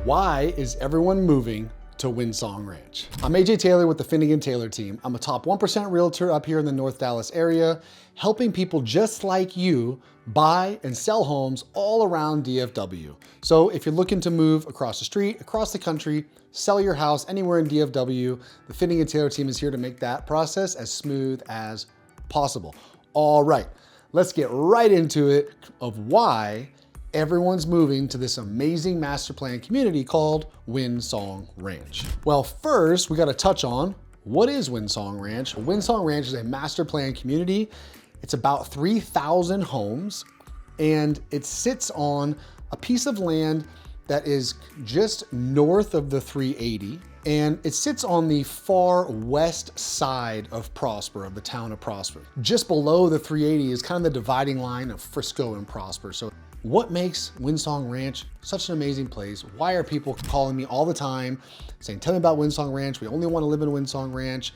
Why is everyone moving to Windsong Ranch? I'm AJ Taylor with the Finnegan Taylor team. I'm a top 1% realtor up here in the North Dallas area, helping people just like you buy and sell homes all around DFW. So if you're looking to move across the street, across the country, sell your house anywhere in DFW, the Finnegan Taylor team is here to make that process as smooth as possible. All right, let's get right into it of why everyone's moving to this amazing master plan community called Windsong Ranch. Well, first we got to touch on what is Windsong Ranch. Windsong Ranch is a master plan community. It's about 3,000 homes and it sits on a piece of land that is just north of the 380. And it sits on the far west side of Prosper, of the town of Prosper. Just below the 380 is kind of the dividing line of Frisco and Prosper. So what makes Windsong Ranch such an amazing place? Why are people calling me all the time saying, tell me about Windsong Ranch. We only want to live in Windsong Ranch.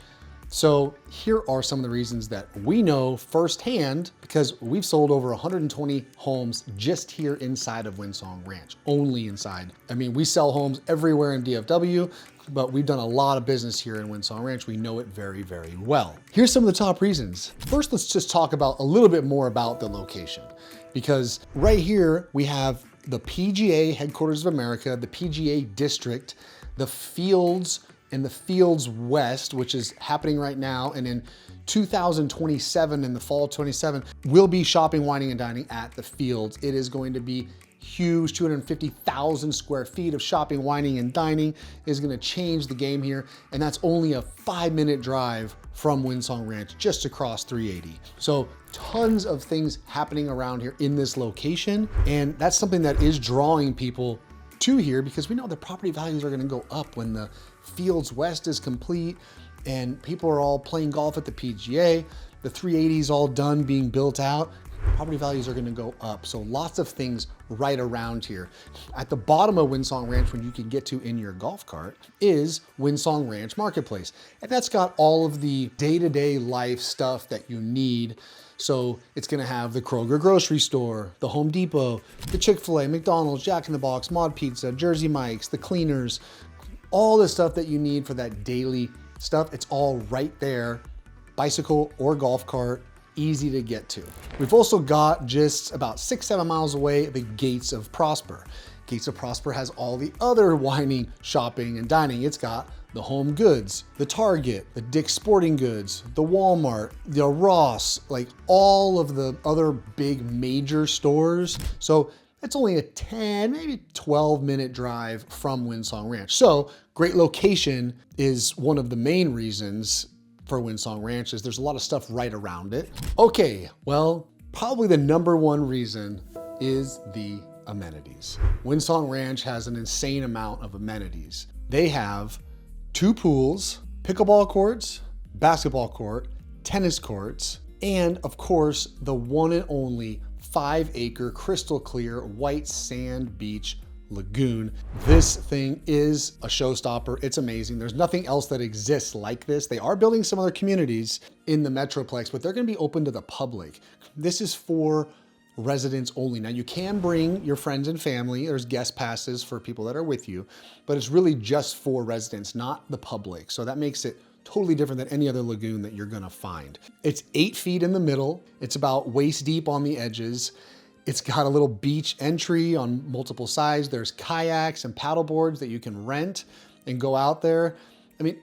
So here are some of the reasons that we know firsthand because we've sold over 120 homes just here inside of Windsong Ranch, only inside. I mean, we sell homes everywhere in DFW, but we've done a lot of business here in Windsong Ranch. We know it very, very well. Here's some of the top reasons. First, let's just talk about a little bit more about the location, because right here we have the PGA Headquarters of America, the PGA District, the Fields and the Fields West, which is happening right now. And in 2027, in the fall of 27, we'll be shopping, wining, and dining at the Fields. It is going to be huge, 250,000 square feet of shopping, wining, and dining. Is gonna change the game here. And that's only a 5-minute drive from Windsong Ranch, just across 380. So tons of things happening around here in this location. And that's something that is drawing people to here because we know the property values are gonna go up when the Fields West is complete and people are all playing golf at the PGA. The 380 is all done being built out. Property values are gonna go up. So lots of things right around here. At the bottom of Windsong Ranch, when you can get to in your golf cart, is Windsong Ranch Marketplace. And that's got all of the day-to-day life stuff that you need. So it's gonna have the Kroger grocery store, the Home Depot, the Chick-fil-A, McDonald's, Jack in the Box, Mod Pizza, Jersey Mike's, the cleaners, all the stuff that you need for that daily stuff. It's all right there, bicycle or golf cart, easy to get to. We've also got just about 6-7 miles away, the Gates of Prosper. Gates of Prosper has all the other whining, shopping, and dining. It's got the Home Goods, the Target, the Dick's Sporting Goods, the Walmart, the Ross, like all of the other big major stores. So it's only a 10, maybe 12-minute drive from Windsong Ranch. So great location is one of the main reasons for Windsong Ranch is there's a lot of stuff right around it. Okay, well, probably the #1 reason is the amenities. Windsong Ranch has an insane amount of amenities. They have 2 pools, pickleball courts, basketball court, tennis courts, and of course, the one and only 5-acre crystal clear white sand beach lagoon. This thing is a showstopper. It's amazing. There's nothing else that exists like this. They are building some other communities in the Metroplex, but they're going to be open to the public. This is for residents only. Now you can bring your friends and family. There's guest passes for people that are with you, but it's really just for residents, not the public. So that makes it totally different than any other lagoon that you're gonna find. It's 8 feet in the middle. It's about waist deep on the edges. It's got a little beach entry on multiple sides. There's kayaks and paddle boards that you can rent and go out there. I mean,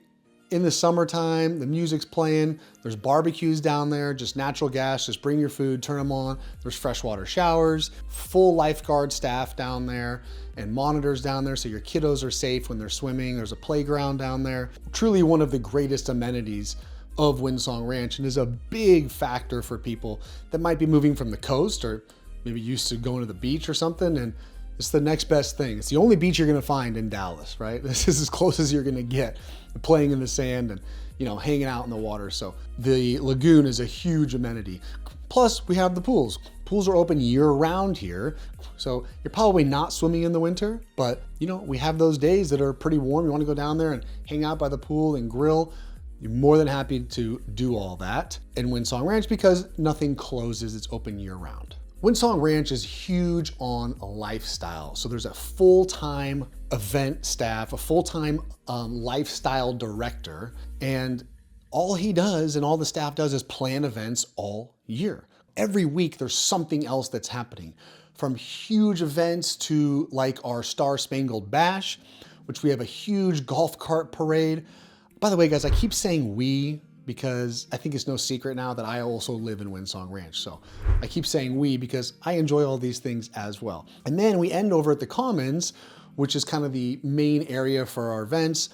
in the summertime, the music's playing. There's barbecues down there, just natural gas, just bring your food, turn them on. There's freshwater showers, full lifeguard staff down there and monitors down there so your kiddos are safe when they're swimming. There's a playground down there. Truly one of the greatest amenities of Windsong Ranch and is a big factor for people that might be moving from the coast or maybe used to going to the beach or something, and it's the next best thing. It's the only beach you're gonna find in Dallas, right? This is as close as you're gonna get, playing in the sand and, you know, hanging out in the water. So the lagoon is a huge amenity. Plus we have the pools. Pools are open year round here. So you're probably not swimming in the winter, but you know, we have those days that are pretty warm. You wanna go down there and hang out by the pool and grill. You're more than happy to do all that in Windsong Ranch because nothing closes, it's open year round. Windsong Ranch is huge on a lifestyle. So there's a full-time event staff, a full-time lifestyle director, and all he does and all the staff does is plan events all year. Every week there's something else that's happening, from huge events to like our Star Spangled Bash, which we have a huge golf cart parade. By the way, guys, I keep saying we because I think it's no secret now that I also live in Windsong Ranch. So I keep saying we because I enjoy all these things as well. And then we end over at the Commons, which is kind of the main area for our events.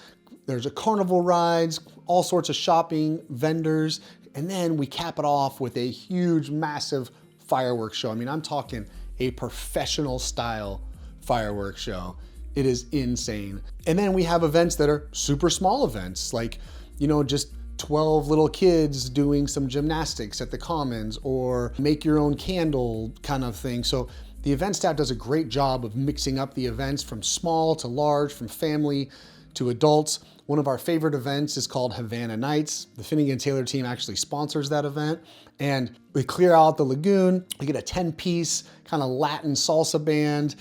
There's a carnival rides, all sorts of shopping, vendors, and then we cap it off with a huge, massive fireworks show. I mean, I'm talking a professional style fireworks show. It is insane. And then we have events that are super small events, like, you know, just 12 little kids doing some gymnastics at the Commons or make your own candle kind of thing. So the event staff does a great job of mixing up the events from small to large, from family to adults. One of our favorite events is called Havana Nights. The Finnegan Taylor team actually sponsors that event. And we clear out the lagoon. We get a 10-piece kind of Latin salsa band.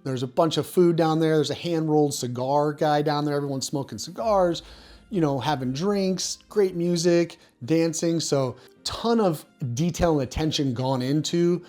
There's a bunch of food down there. There's a hand-rolled cigar guy down there. Everyone's smoking cigars, you know, having drinks, great music, dancing. So ton of detail and attention gone into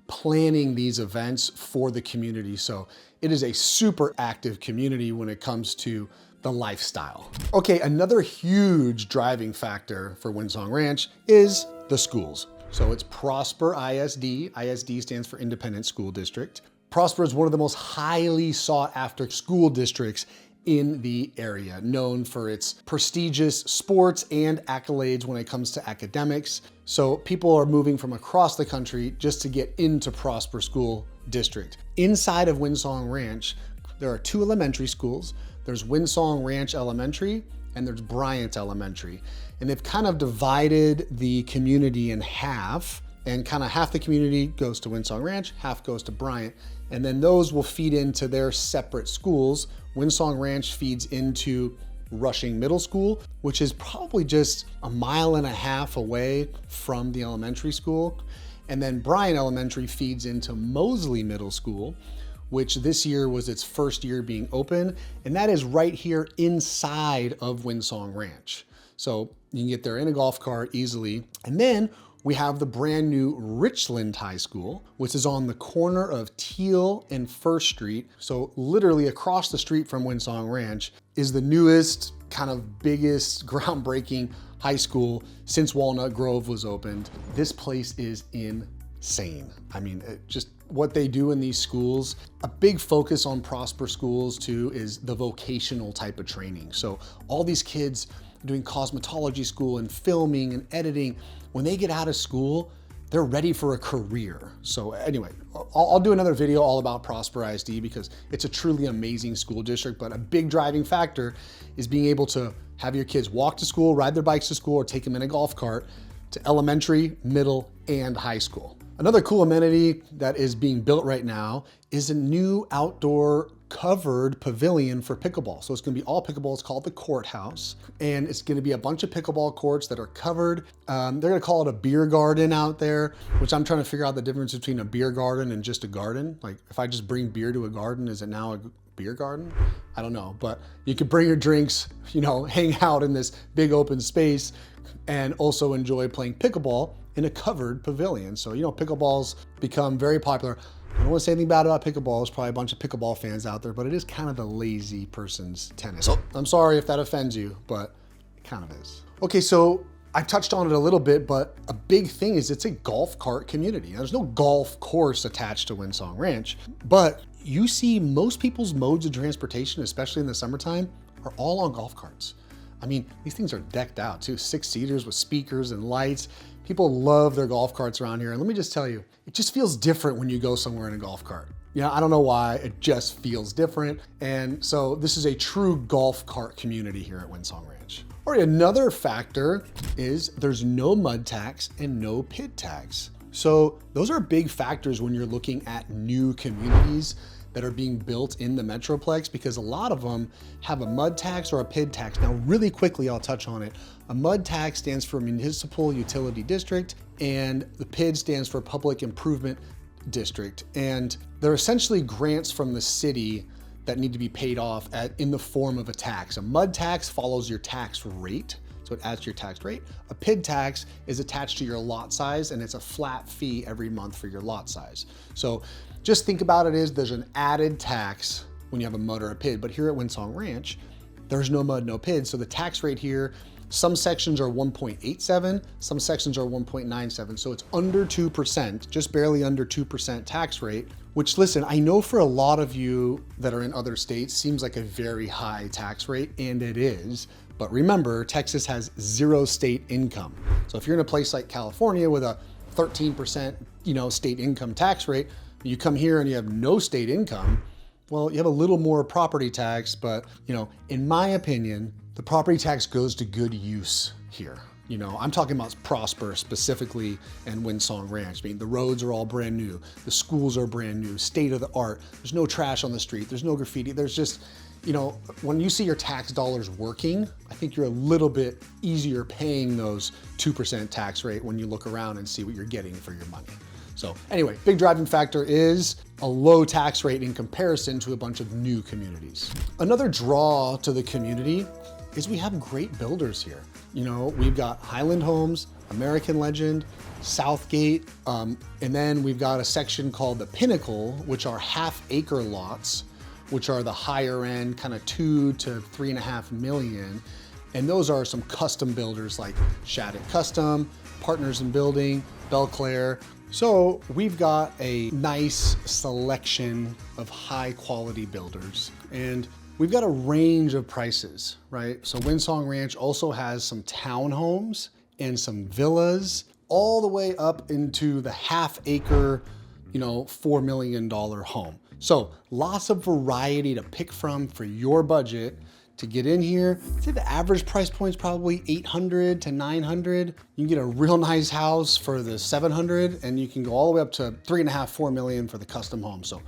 planning these events for the community. So it is a super active community when it comes to the lifestyle. Okay, another huge driving factor for Windsong Ranch is the schools. So it's Prosper ISD. ISD stands for Independent School District. Prosper is one of the most highly sought after school districts in the area, known for its prestigious sports and accolades when it comes to academics. So people are moving from across the country just to get into Prosper School District. Inside of Windsong Ranch, there are 2 elementary schools. There's Windsong Ranch Elementary and there's Bryant Elementary. And they've kind of divided the community in half, and kind of half the community goes to Windsong Ranch, half goes to Bryant. And then those will feed into their separate schools. Windsong Ranch feeds into Rushing Middle School, which is probably just a mile and a half away from the elementary school. And then Bryant Elementary feeds into Mosley Middle School, which this year was its first year being open. And that is right here inside of Windsong Ranch. So you can get there in a golf cart easily. And then we have the brand new Richland High School, which is on the corner of Teal and First Street. So literally across the street from Windsong Ranch is the newest, kind of biggest, groundbreaking high school since Walnut Grove was opened. This place is insane. I mean, just what they do in these schools. A big focus on Prosper schools too is the vocational type of training. So all these kids doing cosmetology school and filming and editing, when they get out of school, they're ready for a career. So anyway, I'll do another video all about Prosper ISD because it's a truly amazing school district, but a big driving factor is being able to have your kids walk to school, ride their bikes to school, or take them in a golf cart to elementary, middle, and high school. Another cool amenity that is being built right now is a new outdoor covered pavilion for pickleball. So it's gonna be all pickleball. It's called the Courthouse. And it's gonna be a bunch of pickleball courts that are covered. They're gonna call it a beer garden out there, which I'm trying to figure out the difference between a beer garden and just a garden. Like if I just bring beer to a garden, is it now a beer garden? I don't know, but you could bring your drinks, you know, hang out in this big open space and also enjoy playing pickleball in a covered pavilion. So, you know, pickleball's become very popular. I don't want to say anything bad about pickleball. There's probably a bunch of pickleball fans out there, but it is kind of the lazy person's tennis. So I'm sorry if that offends you, but it kind of is. Okay, so I touched on it a little bit, but a big thing is it's a golf cart community. Now, there's no golf course attached to Windsong Ranch, but you see most people's modes of transportation, especially in the summertime, are all on golf carts. I mean, these things are decked out too, 6-seaters with speakers and lights. People love their golf carts around here. And let me just tell you, it just feels different when you go somewhere in a golf cart. Yeah, I don't know why, it just feels different. And so this is a true golf cart community here at Windsong Ranch. All right, another factor is there's no mud tax and no PID tax. So those are big factors when you're looking at new communities that are being built in the Metroplex, because a lot of them have a mud tax or a PID tax. Now, really quickly, I'll touch on it. A mud tax stands for Municipal Utility District, and the PID stands for Public Improvement District. And they're essentially grants from the city that need to be paid off in the form of a tax. A mud tax follows your tax rate, so it adds to your tax rate. A PID tax is attached to your lot size, and it's a flat fee every month for your lot size. So just think about it as there's an added tax when you have a mud or a PID, but here at Windsong Ranch, there's no mud, no PID, so the tax rate here, some sections are 1.87, some sections are 1.97, so it's under 2%, just barely under 2% tax rate, which, listen, I know for a lot of you that are in other states seems like a very high tax rate, and it is, but remember, Texas has 0 state income. So if you're in a place like California with a 13%, state income tax rate, you come here and you have no state income, well, you have a little more property tax, but, in my opinion, the property tax goes to good use here. I'm talking about Prosper specifically and Windsong Ranch. I mean, the roads are all brand new. The schools are brand new, state of the art. There's no trash on the street. There's no graffiti. There's just, when you see your tax dollars working, I think you're a little bit easier paying those 2% tax rate when you look around and see what you're getting for your money. So anyway, big driving factor is a low tax rate in comparison to a bunch of new communities. Another draw to the community is we have great builders here. We've got Highland Homes, American Legend, Southgate, and then we've got a section called the Pinnacle, which are half-acre lots, which are the higher end, kind of 2 to 3.5 million. And those are some custom builders like Shattuck Custom, Partners in Building, Belclair. So we've got a nice selection of high quality builders, and we've got a range of prices, right? So Windsong Ranch also has some townhomes and some villas all the way up into the half-acre, $4 million home. So lots of variety to pick from for your budget to get in here. I'd say the average price point is probably 800 to 900. You can get a real nice house for the 700, and you can go all the way up to 3.5, 4 million for the custom home. So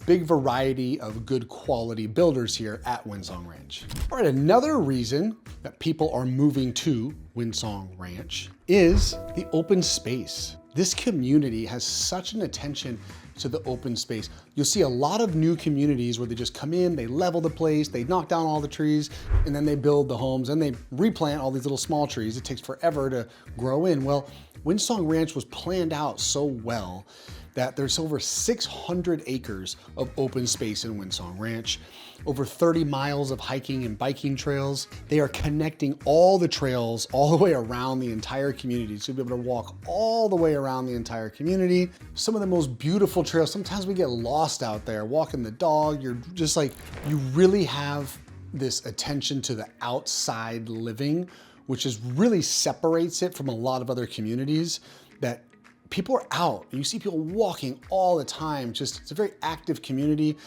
big variety of good quality builders here at Windsong Ranch. All right, another reason that people are moving to Windsong Ranch is the open space. This community has such an attention to the open space. You'll see a lot of new communities where they just come in, they level the place, they knock down all the trees, and then they build the homes and they replant all these little small trees. It takes forever to grow in. Well, Windsong Ranch was planned out so well that there's over 600 acres of open space in Windsong Ranch, over 30 miles of hiking and biking trails. They are connecting all the trails all the way around the entire community. So you'll be able to walk all the way around the entire community. Some of the most beautiful trails. Sometimes we get lost out there walking the dog. You're just like, you really have this attention to the outside living, which is really separates it from a lot of other communities that people are out. You see people walking all the time. It's a very active community,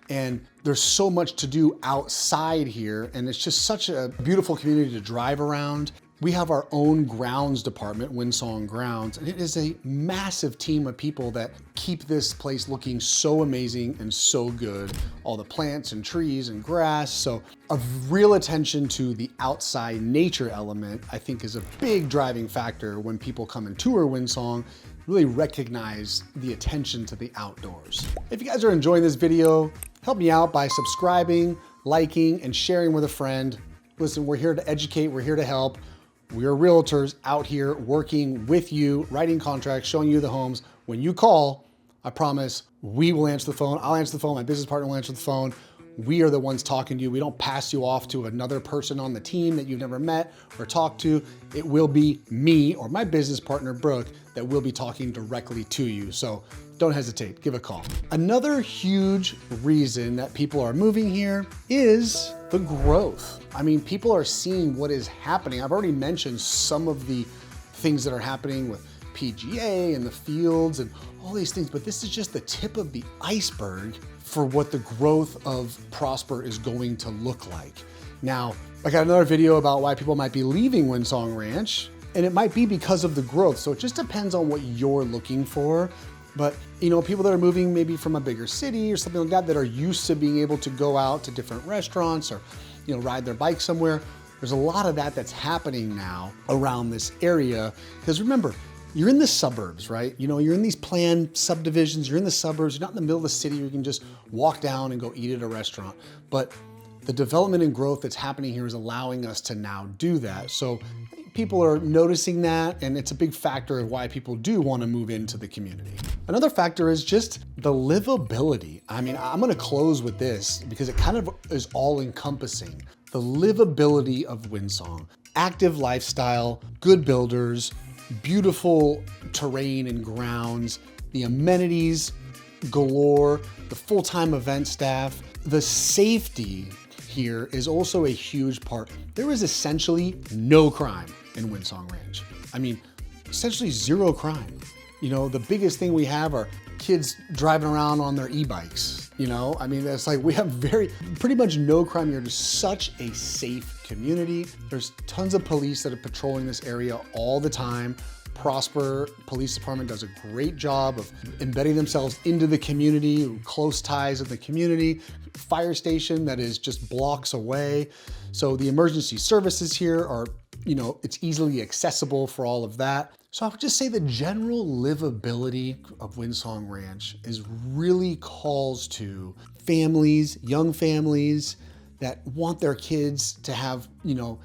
and there's so much to do outside here, and it's just such a beautiful community to drive around. We have our own grounds department, Windsong Grounds, and it is a massive team of people that keep this place looking so amazing and so good. All the plants and trees and grass. So a real attention to the outside nature element, I think, is a big driving factor when people come and tour Windsong. Really recognize the attention to the outdoors. If you guys are enjoying this video, help me out by subscribing, liking, and sharing with a friend. Listen, we're here to educate, we're here to help. We are realtors out here working with you, writing contracts, showing you the homes. When you call, I promise we will answer the phone. I'll answer the phone, my business partner will answer the phone. We are the ones talking to you. We don't pass you off to another person on the team that you've never met or talked to. It will be me or my business partner, Brooke, that will be talking directly to you. So don't hesitate, give a call. Another huge reason that people are moving here is the growth. I mean, people are seeing what is happening. I've already mentioned some of the things that are happening with PGA and the fields and all these things, but this is just the tip of the iceberg for what the growth of Prosper is going to look like. Now, I got another video about why people might be leaving Windsong Ranch, and it might be because of the growth. So it just depends on what you're looking for. But people that are moving maybe from a bigger city or something like that are used to being able to go out to different restaurants or ride their bike somewhere. There's a lot of that that's happening now around this area. Because remember, you're in the suburbs, right? You know, you're in these planned subdivisions, you're in the suburbs, you're not in the middle of the city where you can just walk down and go eat at a restaurant. But the development and growth that's happening here is allowing us to now do that. So people are noticing that, and it's a big factor of why people do want to move into the community. Another factor is just the livability. I mean, I'm gonna close with this because it kind of is all encompassing. The livability of Windsong. Active lifestyle, good builders, beautiful terrain and grounds, the amenities galore, the full-time event staff, the safety here is also a huge part. There is essentially no crime in Windsong Ranch. I mean, essentially zero crime. You know, the biggest thing we have are kids driving around on their e-bikes. You know, I mean, it's like we have pretty much no crime here. It's such a safe community. There's tons of police that are patrolling this area all the time. Prosper Police Department does a great job of embedding themselves into the community, close ties in the community. Fire station that is just blocks away. So the emergency services here are, you know, it's easily accessible for all of that. So I would just say the general livability of Windsong Ranch is really calls to families, young families that want their kids to have, you know,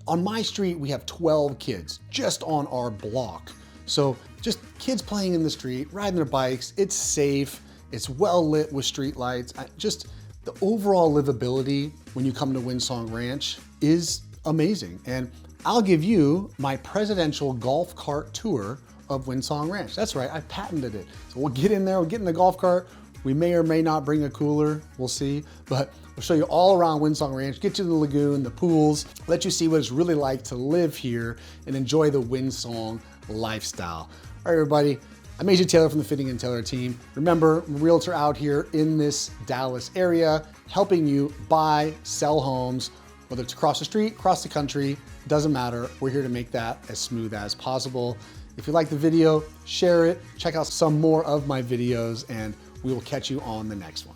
on my street, we have 12 kids just on our block. So just kids playing in the street, riding their bikes, it's safe, it's well lit with street lights. Just the overall livability when you come to Windsong Ranch is amazing. And I'll give you my presidential golf cart tour of Windsong Ranch. That's right, I patented it. So we'll get in there, we'll get in the golf cart. We may or may not bring a cooler, we'll see, but we'll show you all around Windsong Ranch, get you to the lagoon, the pools, let you see what it's really like to live here and enjoy the Windsong lifestyle. All right, everybody, I'm AJ Taylor from the Fitting and Taylor team. Remember, I'm a realtor out here in this Dallas area, helping you buy, sell homes, whether it's across the street, across the country, doesn't matter. We're here to make that as smooth as possible. If you like the video, share it, check out some more of my videos, and we will catch you on the next one.